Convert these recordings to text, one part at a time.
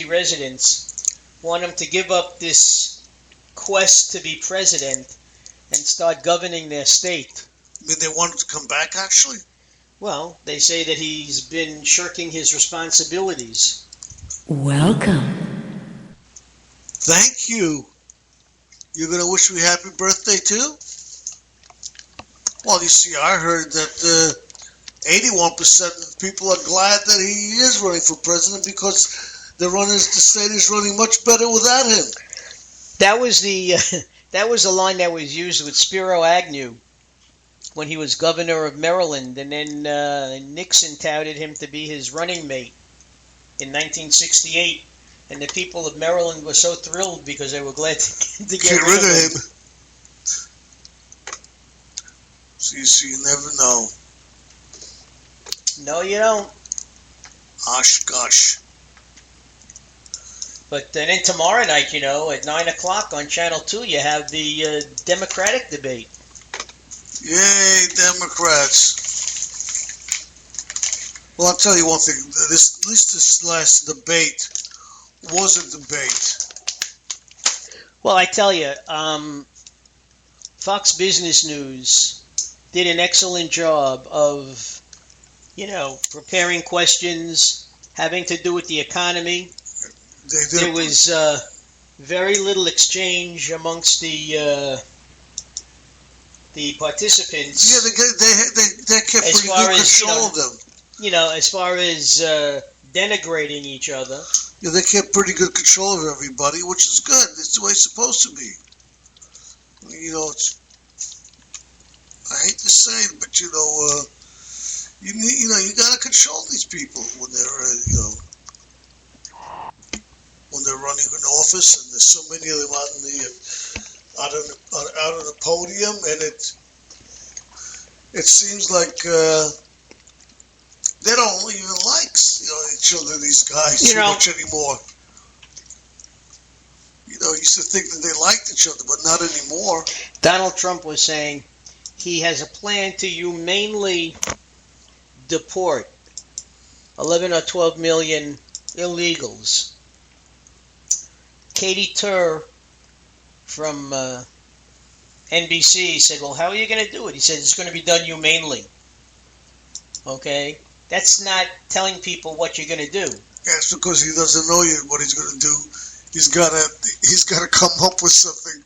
residents want him to give up this quest to be president and start governing their state. I mean, they want him to come back, actually? Well, they say that he's been shirking his responsibilities. Welcome. Thank you. You're going to wish me happy birthday, too? Well, you see, I heard that 81% of the people are glad that he is running for president because the state is running much better without him. That was the line that was used with Spiro Agnew when he was governor of Maryland, and then Nixon touted him to be his running mate in 1968, and the people of Maryland were so thrilled because they were glad to get rid of him. So you never know. No, you don't. Gosh. But then tomorrow night, at 9 o'clock on Channel 2, you have the Democratic debate. Yay, Democrats. Well, I'll tell you one thing. At least this last debate was a debate. Well, I tell you, Fox Business News did an excellent job of, preparing questions having to do with the economy. There was very little exchange amongst the participants. Yeah, they kept pretty good control of them. As far as denigrating each other. Yeah, they kept pretty good control of everybody, which is good. It's the way it's supposed to be. I hate to say it, but you got to control these people when they're when they're running an office, and there's so many of them out on the podium, and it seems like they don't even like each other. These guys too much anymore. Used to think that they liked each other, but not anymore. Donald Trump was saying he has a plan to humanely deport 11 or 12 million illegals. Katie Tur from NBC said, well, how are you going to do it? He said, it's going to be done humanely. Okay? That's not telling people what you're going to do. Yeah, it's because he doesn't know yet what he's going to do. He's got to come up with something.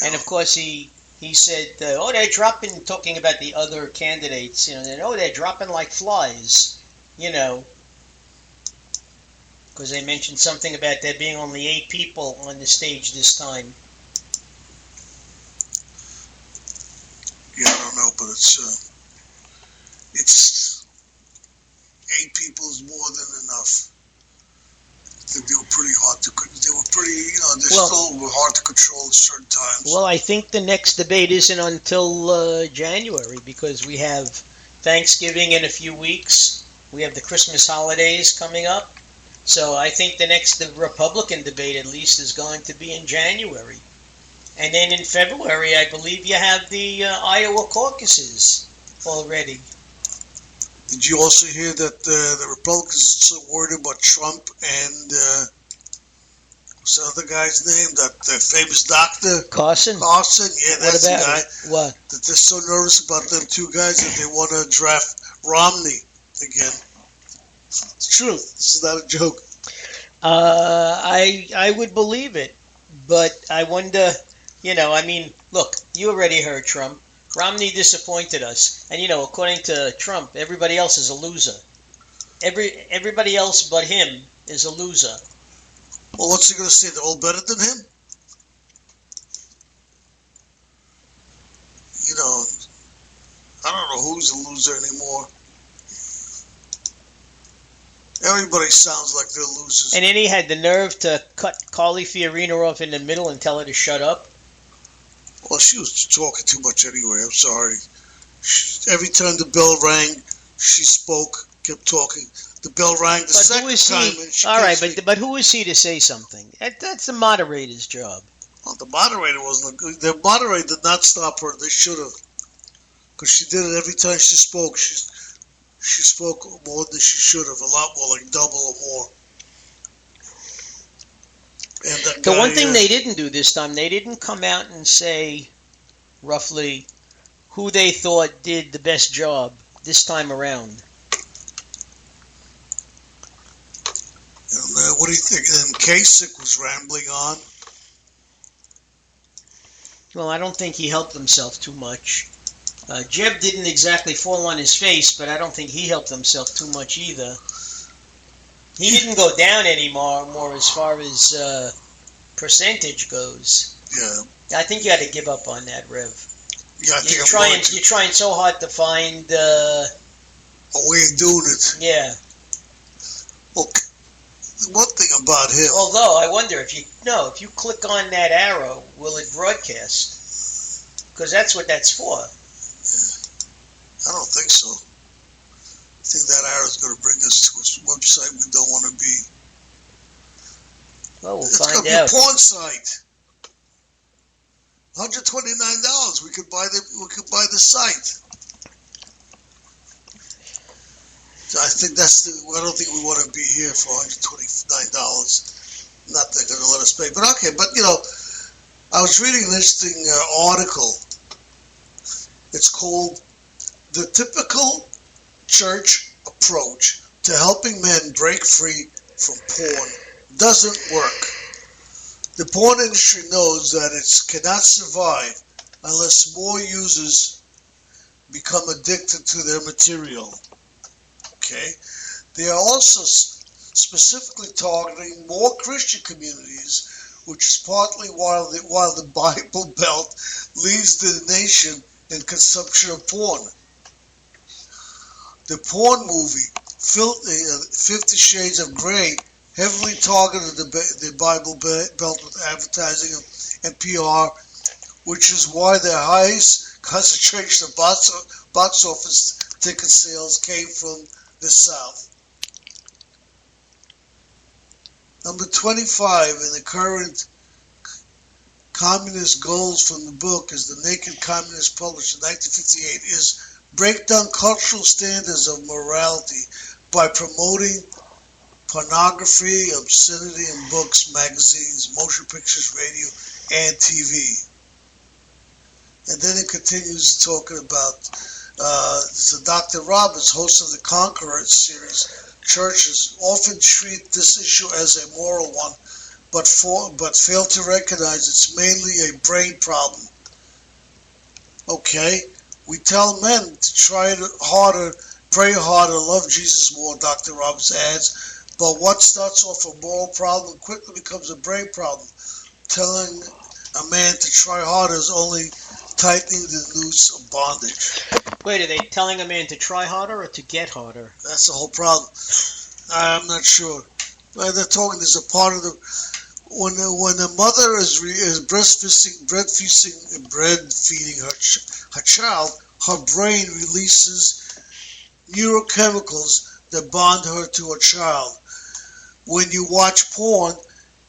And of course, he said, they're dropping, talking about the other candidates, they're dropping like flies, because they mentioned something about there being only 8 people on the stage this time. Yeah, I don't know, but it's 8 people is more than enough. They were pretty hard to. They were pretty. Still were hard to control at certain times. Well, I think the next debate isn't until January, because we have Thanksgiving in a few weeks. We have the Christmas holidays coming up. So I think the Republican debate, at least, is going to be in January. And then in February, I believe you have the Iowa caucuses already. Did you also hear that the Republicans are so worried about Trump and what's the other guy's name? That famous doctor? Carson? Yeah, that's the guy. What? That they're so nervous about them 2 guys that they want to draft Romney again. It's true. This is not a joke. I would believe it, but I wonder, look, you already heard Trump. Romney disappointed us, and according to Trump, everybody else is a loser. Everybody else but him is a loser. Well, what's he going to say? They're all better than him? I don't know who's a loser anymore. Everybody sounds like they're losers. And then he had the nerve to cut Carly Fiorina off in the middle and tell her to shut up. Well, she was talking too much anyway. I'm sorry. Every time the bell rang, she spoke, kept talking. The bell rang the second time, and she all right, but who is he to say something? That's the moderator's job. Well, the moderator wasn't good. The moderator did not stop her. They should have, because she did it every time she spoke. she spoke more than she should have, a lot more, like double or more. And that The guy, one thing they didn't do this time, they didn't come out and say roughly who they thought did the best job this time around. And what do you think? And Kasich was rambling on. Well, I don't think he helped himself too much. Jeb didn't exactly fall on his face, but I don't think he helped himself too much either. He didn't go down anymore more as far as percentage goes. Yeah. I think you got to give up on that, Rev. Yeah, I think You're trying so hard to find a way of doing it. Yeah. Well, one thing about him. Although I wonder if you click on that arrow, will it broadcast? Because that's what that's for. I don't think so. I think that arrow is going to bring us to a website we don't want to be. Well, we'll it's find going to be out. a porn site. $129. We could buy the site. I think I don't think we want to be here for $129. Not that they're going to let us pay. But okay, I was reading an interesting article. It's called "The Typical Church Approach to Helping Men Break Free from Porn Doesn't Work." The porn industry knows that it cannot survive unless more users become addicted to their material. Okay, they are also specifically targeting more Christian communities, which is partly while the Bible Belt leads the nation in consumption of porn. The porn movie 50 Shades of Grey heavily targeted the Bible Belt with advertising and PR, which is why the highest concentration of box office ticket sales came from the South. Number 25 in the current communist goals from the book is The Naked Communist, published in 1958, is break down cultural standards of morality by promoting pornography, obscenity in books, magazines, motion pictures, radio, and TV. And then it continues talking about so Dr. Roberts, host of the Conqueror series, churches often treat this issue as a moral one, but fail to recognize it's mainly a brain problem. Okay, we tell men to try harder, pray harder, love Jesus more, Dr. Roberts adds, but what starts off a moral problem quickly becomes a brain problem. Telling a man to try harder is only tightening the noose of bondage. Wait, are they telling a man to try harder or to get harder? That's the whole problem. I'm not sure. They're talking. There's a part of the when the mother is breastfeeding her child, her brain releases neurochemicals that bond her to her child. When you watch porn,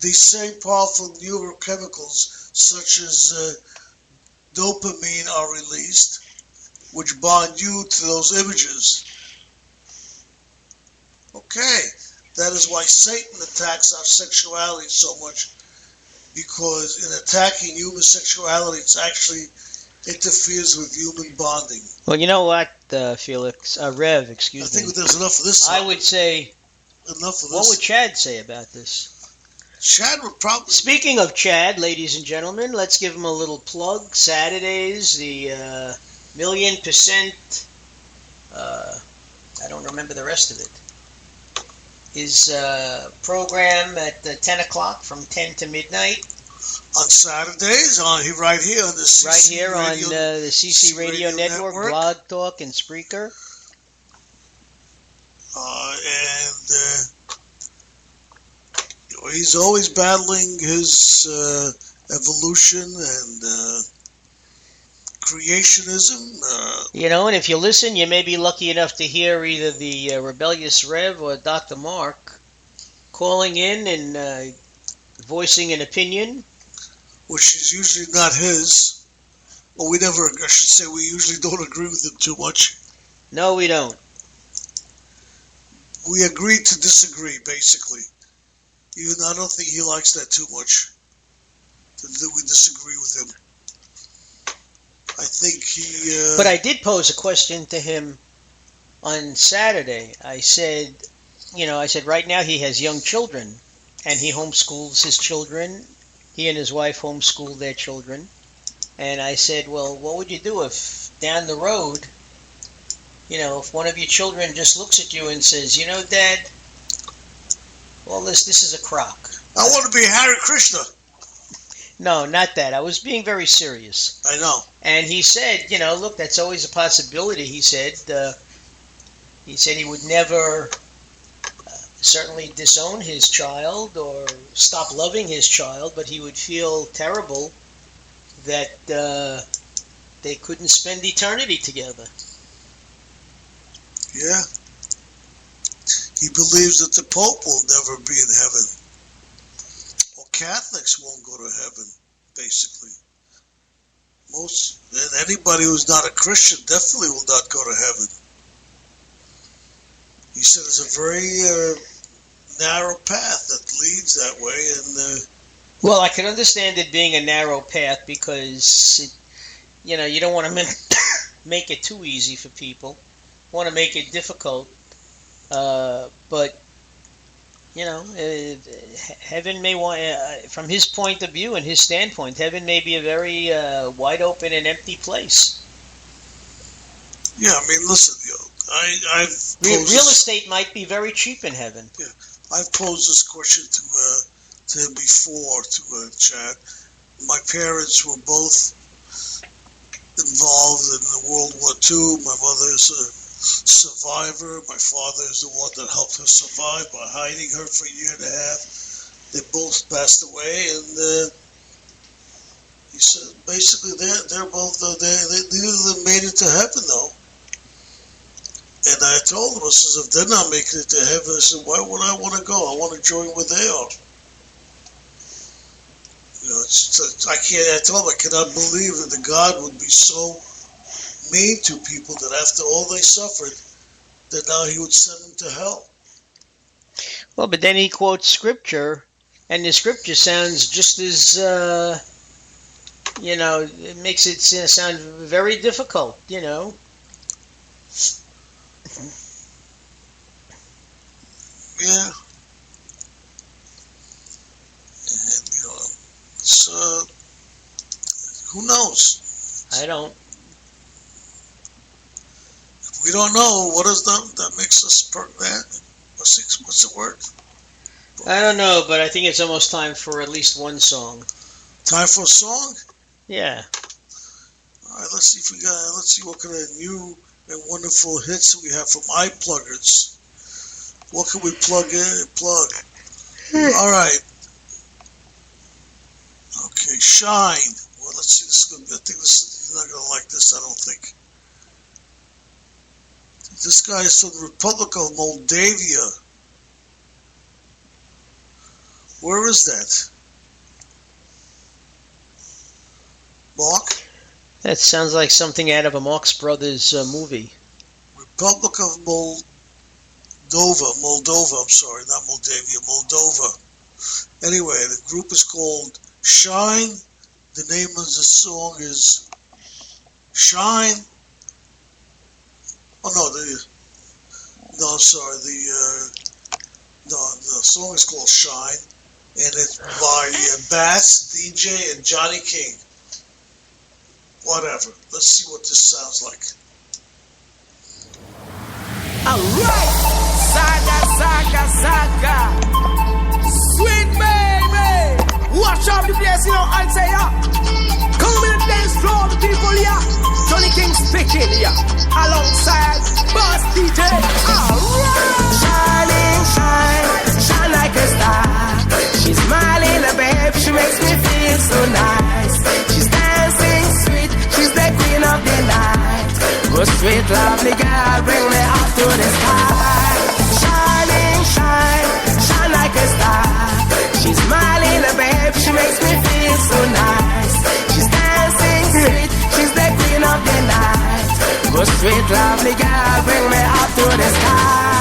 these same powerful neurochemicals, such as dopamine, are released, which bond you to those images. Okay, that is why Satan attacks our sexuality so much, because in attacking human sexuality, it actually interferes with human bonding. Well, you know what, Felix, Rev, excuse me. I think there's enough of this. I would say, enough of this. What would Chad say about this? Chad would probably... Speaking of Chad, ladies and gentlemen, let's give him a little plug. Saturdays, the 1,000,000%, I don't remember the rest of it, his program at 10 o'clock from 10 to midnight. On Saturdays, right here on the CC right here Radio, on the CC Radio Network, Blog Talk, and Spreaker. He's always battling his evolution and creationism. And if you listen, you may be lucky enough to hear either the Rebellious Rev or Dr. Mark calling in and voicing an opinion. Which is usually not his. Well, I should say we usually don't agree with him too much. No, we don't. we agreed to disagree, basically. Even though I don't think he likes that too much, that we disagree with him. I think he... But I did pose a question to him on Saturday. I said, right now he has young children, and he homeschools his children. He and his wife homeschool their children. And I said, well, what would you do if down the road, if one of your children just looks at you and says, Dad, well, this is a crock. I want to be Hare Krishna. No, not that. I was being very serious. I know. And he said, look, that's always a possibility. He said he would never certainly disown his child or stop loving his child, but he would feel terrible that they couldn't spend eternity together. Yeah. He believes that the Pope will never be in heaven. Or Catholics won't go to heaven, basically. Anybody who's not a Christian definitely will not go to heaven. He said it's a very narrow path that leads that way, and well, I can understand it being a narrow path because you don't want to make it too easy for people. You want to make it difficult, but heaven may want, from his point of view and his standpoint, heaven may be a very wide open and empty place. Yeah, I mean, listen, I've real estate might be very cheap in heaven. Yeah, I've posed this question to him before, to Chad. My parents were both involved in the World War II. My mother is a survivor. My father is the one that helped her survive by hiding her for a year and a half. They both passed away, and he said basically they're both neither of them made it to heaven though. And I told him, I says, if they're not making it to heaven, I said, why would I want to go? I want to join where they are. I told him I cannot believe that the God would be so mean to people that after all they suffered, that now he would send them to hell. Well, but then he quotes scripture, and the scripture sounds just as, it makes it sound very difficult, Yeah. And, it's, who knows? I don't. If we don't know, what is that makes us mad? What's the word? I don't know, but I think it's almost time for at least one song. Time for a song? Yeah. All right, let's see what kind of new and wonderful hits we have from iPluggers. What can we plug? All right. Okay, Shine. Well, let's see. I think you're not going to like this, I don't think. This guy is from the Republic of Moldavia. Where is that? Mark? That sounds like something out of a Marx Brothers movie. Republic of Moldova, I'm sorry, not Moldavia, Moldova. Anyway, the group is called Shine. The name of the song is Shine. Oh no, I'm sorry. The song is called Shine, and it's by Bats, DJ, and Johnny King. Whatever. Let's see what this sounds like. Alright! Saga. Sweet baby! Watch out the place, I'll say ya. Come in the dance floor, the people, yeah. Johnny King speaking, yeah. Alongside Boss DJ. Alright! Shine like a star. She's smiling, a babe, she makes me feel so nice. She's dancing sweet, she's the queen of the night. Go straight, lovely girl, bring me up to the sky. Shine like a star. She's smiling, a babe, she makes me feel so nice. She's dancing sweet, she's the queen of the night. Go straight, lovely girl, bring me up to the sky.